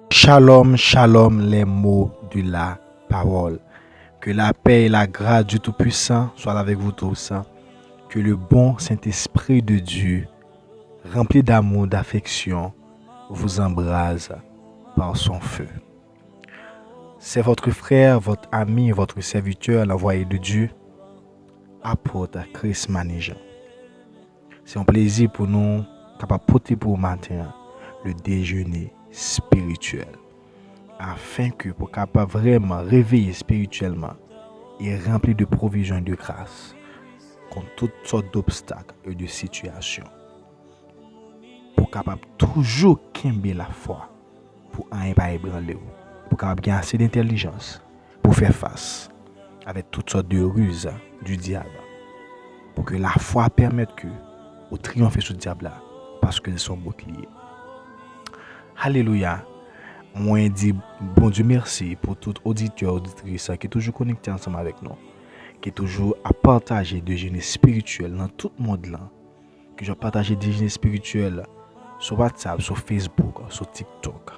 Shalom, shalom, les mots de la parole. Que la paix et la grâce du Tout-Puissant soient avec vous tous. Que le bon Saint-Esprit de Dieu, rempli d'amour, d'affection, vous embrase par son feu. C'est votre frère, votre ami, votre serviteur, l'envoyé de Dieu, apôtre Chris Manijan. C'est un plaisir pour nous capable de porter pour matin le déjeuner spirituel, afin que pour capable vraiment réveiller spirituellement et remplir de provisions et de grâce contre toutes sortes d'obstacles et de situations, pour capable toujours kembe la foi, pour un pas ébranler, pour capable gagner assez d'intelligence pour faire face avec toutes sortes de ruses du diable, pour que la foi permette que au triompher sur le diable là, parce que c'est son bouclier. Alléluia. Moi, dis bon Dieu merci pour tout auditeur, auditrice qui est toujours connecté ensemble avec nous, qui est toujours à partager des génie spirituels dans tout le monde là, que je partage des génie spirituels sur WhatsApp, sur Facebook, sur TikTok.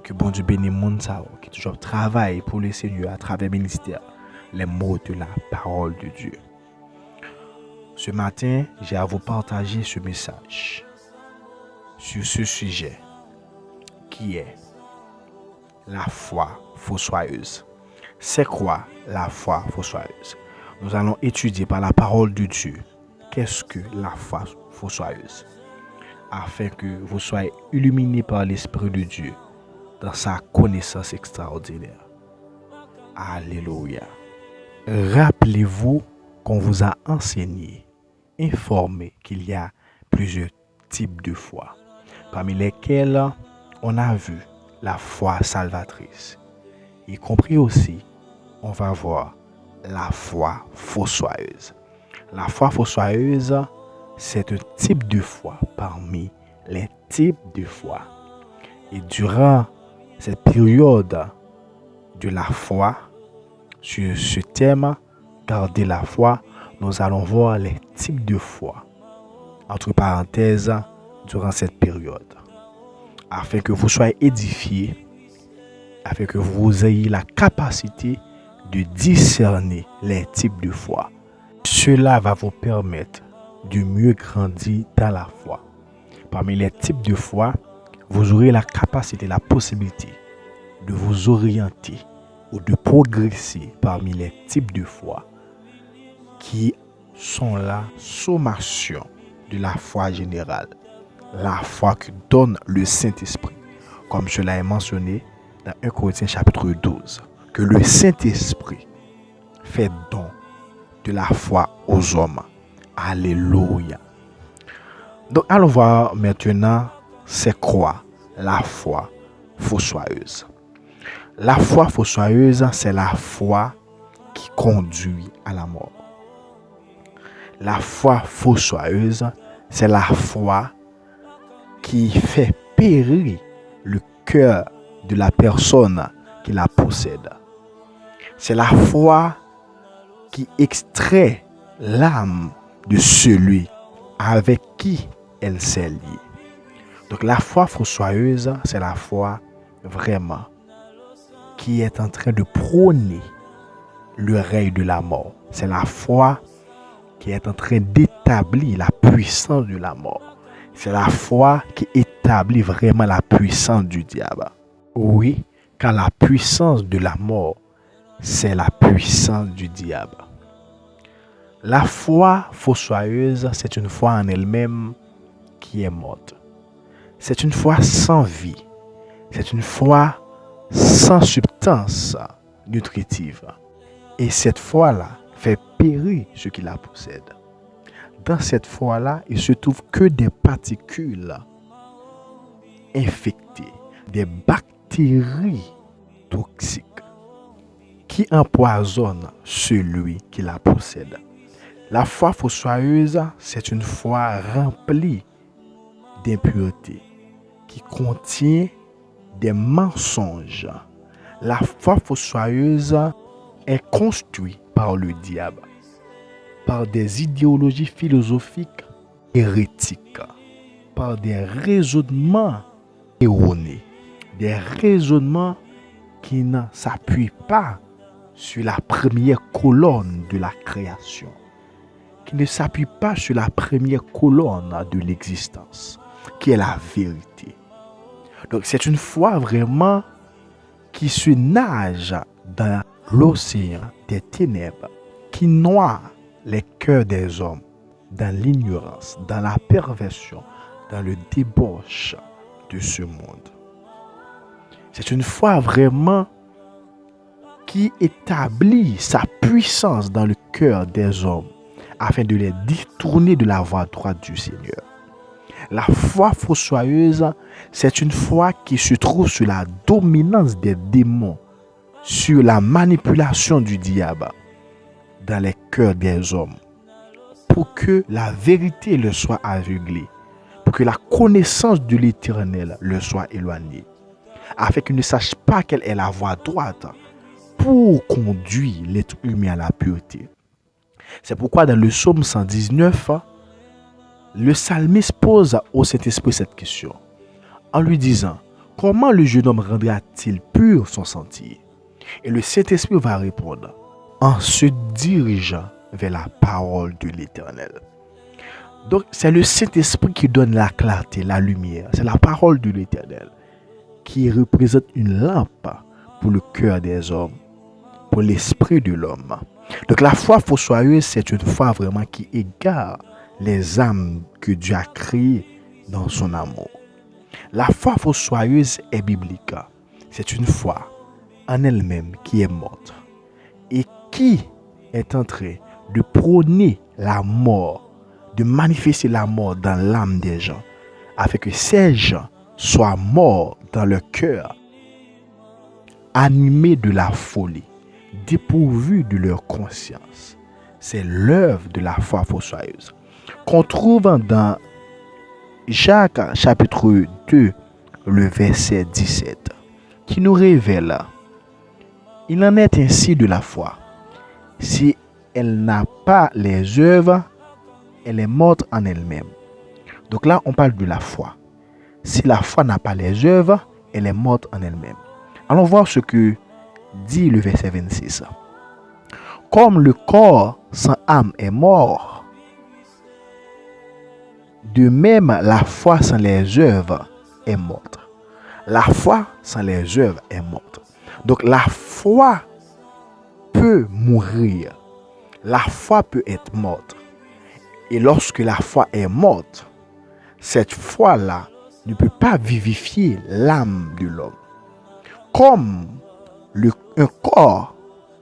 Que bon Dieu bénisse mon ça, qui toujours travaille pour le Seigneur à travers le ministère, les mots de la parole de Dieu. Ce matin, j'ai à vous partager ce message sur ce sujet qui est la foi fossoyeuse. C'est quoi la foi fossoyeuse? Nous allons étudier par la parole de Dieu qu'est-ce que la foi fossoyeuse, afin que vous soyez illuminés par l'Esprit de Dieu dans sa connaissance extraordinaire. Alléluia. Rappelez-vous qu'on vous a enseigné, informé qu'il y a plusieurs types de foi, parmi lesquels on a vu la foi salvatrice, y compris aussi, on va voir la foi fossoyeuse. La foi fossoyeuse, c'est un type de foi parmi les types de foi. Et durant cette période de la foi, sur ce thème, garder la foi, nous allons voir les types de foi, entre parenthèses, durant cette période, afin que vous soyez édifiés, afin que vous ayez la capacité de discerner les types de foi. Cela va vous permettre de mieux grandir dans la foi. Parmi les types de foi, vous aurez la capacité, la possibilité de vous orienter ou de progresser parmi les types de foi qui sont la sommation de la foi générale, la foi que donne le Saint-Esprit, comme cela est mentionné dans 1 Corinthiens chapitre 12, que le Saint-Esprit fait don de la foi aux hommes. Alléluia. Donc allons voir maintenant c'est quoi la foi fossoyeuse. La foi fossoyeuse, c'est la foi qui conduit à la mort. La foi fossoyeuse, c'est la foi qui fait périr le cœur de la personne qui la possède. C'est la foi qui extrait l'âme de celui avec qui elle s'est liée. Donc la foi fossoyeuse, c'est la foi vraiment qui est en train de prôner le règne de la mort. C'est la foi qui est en train d'établir la puissance de la mort. C'est la foi qui établit vraiment la puissance du diable. Oui, car la puissance de la mort, c'est la puissance du diable. La foi fossoyeuse, c'est une foi en elle-même qui est morte. C'est une foi sans vie. C'est une foi sans substance nutritive. Et cette foi-là fait périr ce qui la possède. Dans cette foi-là, il se trouve que des particules infectées, des bactéries toxiques qui empoisonnent celui qui la possède. La foi fossoyeuse, c'est une foi remplie d'impuretés qui contient des mensonges. La foi fossoyeuse est construit par le diable, par des idéologies philosophiques hérétiques, par des raisonnements erronés, des raisonnements qui ne s'appuient pas sur la première colonne de la création, qui ne s'appuient pas sur la première colonne de l'existence, qui est la vérité. Donc c'est une foi vraiment qui se nage dans l'océan des ténèbres, qui noie les cœurs des hommes dans l'ignorance, dans la perversion, dans le débauche de ce monde. C'est une foi vraiment qui établit sa puissance dans le cœur des hommes afin de les détourner de la voie droite du Seigneur. La foi fossoyeuse, c'est une foi qui se trouve sur la dominance des démons, sur la manipulation du diable dans les cœurs des hommes, pour que la vérité leur soit aveuglée, pour que la connaissance de l'Éternel leur soit éloignée, afin qu'ils ne sachent pas quelle est la voie droite pour conduire l'être humain à la pureté. C'est pourquoi dans le psaume 119, le psalmiste pose au Saint-Esprit cette question, en lui disant, comment le jeune homme rendra-t-il pur son sentier? Et le Saint-Esprit va répondre, en se dirigeant vers la parole de l'Éternel. Donc c'est le Saint-Esprit qui donne la clarté, la lumière. C'est la parole de l'Éternel qui représente une lampe pour le cœur des hommes, pour l'esprit de l'homme. Donc la foi fossoyeuse, c'est une foi vraiment qui égare les âmes que Dieu a créées dans son amour. La foi fossoyeuse est biblique. C'est une foi en elle-même qui est morte et qui est en train de prôner la mort, de manifester la mort dans l'âme des gens, afin que ces gens soient morts dans leur cœur, animés de la folie, dépourvus de leur conscience. C'est l'œuvre de la foi fossoyeuse qu'on trouve dans Jacques chapitre 2, le verset 17, qui nous révèle: il en est ainsi de la foi. Si elle n'a pas les œuvres, elle est morte en elle-même. Donc là, on parle de la foi. Si la foi n'a pas les œuvres, elle est morte en elle-même. Allons voir ce que dit le verset 26. Comme le corps sans âme est mort, de même la foi sans les œuvres est morte. La foi sans les œuvres est morte. Donc la foi peut mourir. La foi peut être morte. Et lorsque la foi est morte, cette foi-là ne peut pas vivifier l'âme de l'homme. Comme un corps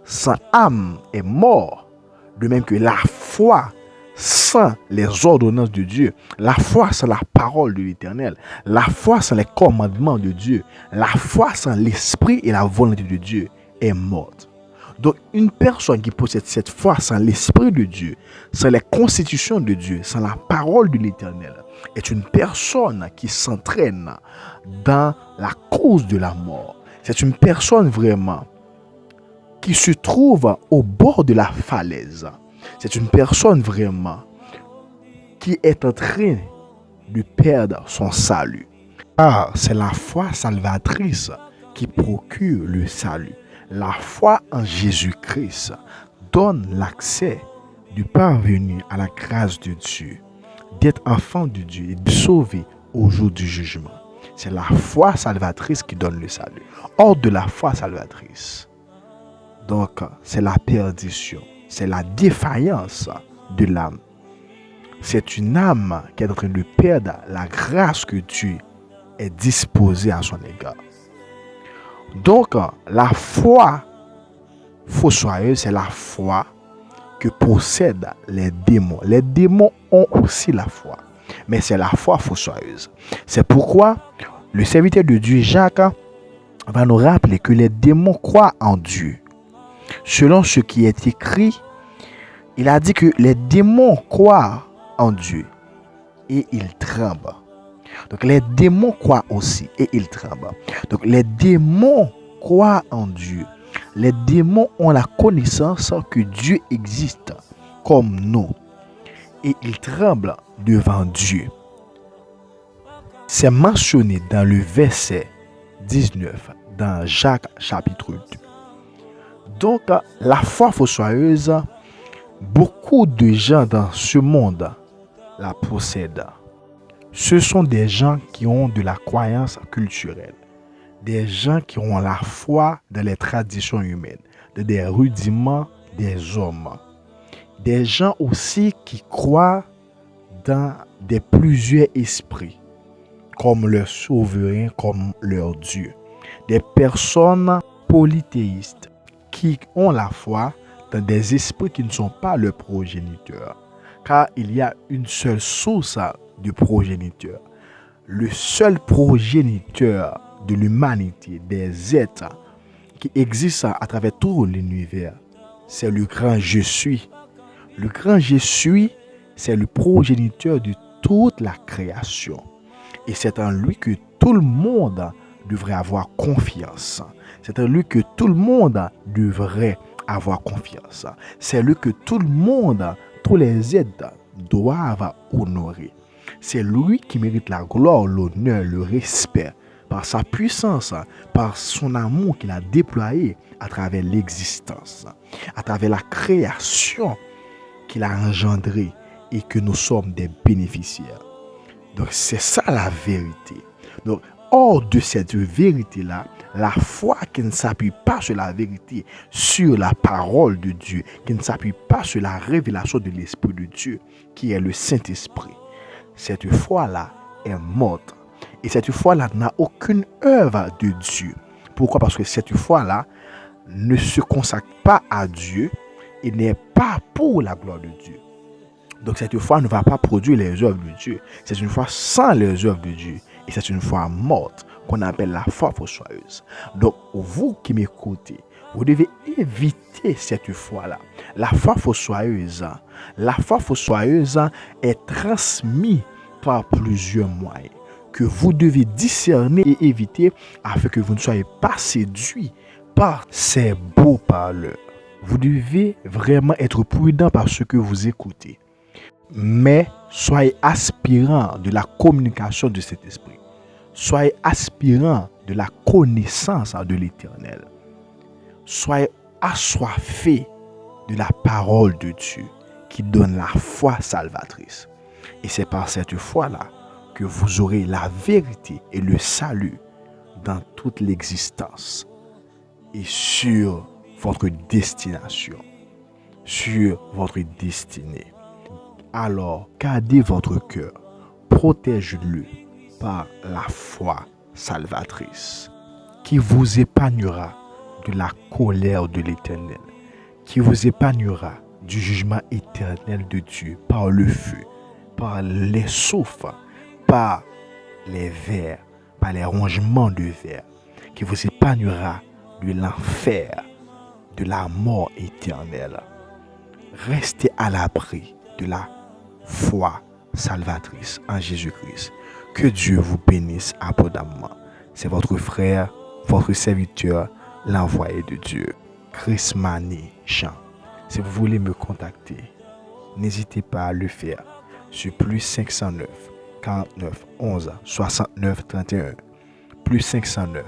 sans âme est mort, de même que la foi sans les ordonnances de Dieu, la foi sans la parole de l'Éternel, la foi sans les commandements de Dieu, la foi sans l'esprit et la volonté de Dieu est morte. Donc une personne qui possède cette foi sans l'esprit de Dieu, sans les constitutions de Dieu, sans la parole de l'Éternel, est une personne qui s'entraîne dans la cause de la mort. C'est une personne vraiment qui se trouve au bord de la falaise. C'est une personne vraiment qui est en train de perdre son salut. Car c'est la foi salvatrice qui procure le salut. La foi en Jésus-Christ donne l'accès de parvenir à la grâce de Dieu, d'être enfant de Dieu et de sauver au jour du jugement. C'est la foi salvatrice qui donne le salut. Hors de la foi salvatrice, donc c'est la perdition, c'est la défaillance de l'âme. C'est une âme qui est en train de perdre la grâce que Dieu est disposé à son égard. Donc la foi fossoyeuse, c'est la foi que possèdent les démons. Les démons ont aussi la foi, mais c'est la foi fossoyeuse. C'est pourquoi le serviteur de Dieu, Jacques, va nous rappeler que les démons croient en Dieu. Selon ce qui est écrit, il a dit que les démons croient en Dieu et ils tremblent. Donc les démons croient aussi et ils tremblent. Donc les démons croient en Dieu Les démons ont la connaissance que Dieu existe comme nous et ils tremblent devant Dieu. C'est mentionné dans le verset 19 dans Jacques chapitre 2. Donc, la foi fossoyeuse, beaucoup de gens dans ce monde la possèdent. Ce sont des gens qui ont de la croyance culturelle, des gens qui ont la foi dans les traditions humaines, dans des rudiments des hommes, des gens aussi qui croient dans plusieurs esprits, comme leur souverain, comme leur Dieu. Des personnes polythéistes qui ont la foi dans des esprits qui ne sont pas leurs progéniteurs. Car il y a une seule source de progéniteur. Le seul progéniteur de l'humanité, des êtres qui existent à travers tout l'univers, c'est le grand Je suis. Le grand Je suis, c'est le progéniteur de toute la création. Et c'est en lui que tout le monde devrait avoir confiance. C'est en lui que tout le monde devrait avoir confiance. C'est lui que tout le monde, tous les êtres doivent honorer. C'est lui qui mérite la gloire, l'honneur, le respect, par sa puissance, par son amour qu'il a déployé à travers l'existence, à travers la création qu'il a engendrée et que nous sommes des bénéficiaires. Donc c'est ça la vérité. Donc hors de cette vérité-là, la foi qui ne s'appuie pas sur la vérité, sur la parole de Dieu, qui ne s'appuie pas sur la révélation de l'Esprit de Dieu, qui est le Saint-Esprit, cette foi-là est morte. Et cette foi-là n'a aucune œuvre de Dieu. Pourquoi? Parce que cette foi-là ne se consacre pas à Dieu et n'est pas pour la gloire de Dieu. Donc cette foi ne va pas produire les œuvres de Dieu. C'est une foi sans les œuvres de Dieu. Et c'est une foi morte qu'on appelle la foi fossoyeuse. Donc vous qui m'écoutez, vous devez éviter cette foi-là. La foi fossoyeuse est transmise par plusieurs moyens que vous devez discerner et éviter afin que vous ne soyez pas séduits par ces beaux parleurs. Vous devez vraiment être prudent par ce que vous écoutez. Mais soyez aspirant de la communication de cet esprit. Soyez aspirant de la connaissance de l'Éternel. Soyez assoiffés de la parole de Dieu qui donne la foi salvatrice. Et c'est par cette foi-là que vous aurez la vérité et le salut dans toute l'existence et sur votre destination, sur votre destinée. Alors, gardez votre cœur, protège-le par la foi salvatrice qui vous épargnera de la colère de l'Éternel, qui vous épargnera du jugement éternel de Dieu par le feu, par les souffles, par les vers, par les rongements de vers, qui vous épargnera de l'enfer, de la mort éternelle. Restez à l'abri de la foi salvatrice en Jésus-Christ. Que Dieu vous bénisse abondamment. C'est votre frère, votre serviteur, l'envoyé de Dieu, Chris Mani Jean. Si vous voulez me contacter, n'hésitez pas à le faire sur plus 509 49 11 69 31, plus 509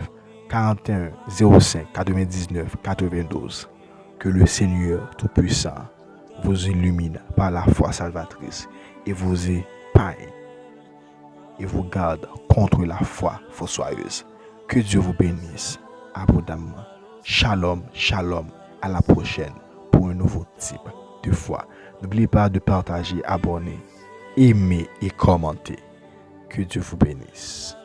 41 05 99 92. Que le Seigneur Tout-Puissant vous illumine par la foi salvatrice et vous épargne et vous garde contre la foi fossoyeuse. Que Dieu vous bénisse abondamment. Shalom, shalom. À la prochaine pour un nouveau type de foi. N'oubliez pas de partager, abonner, aimer et commenter. Que Dieu vous bénisse.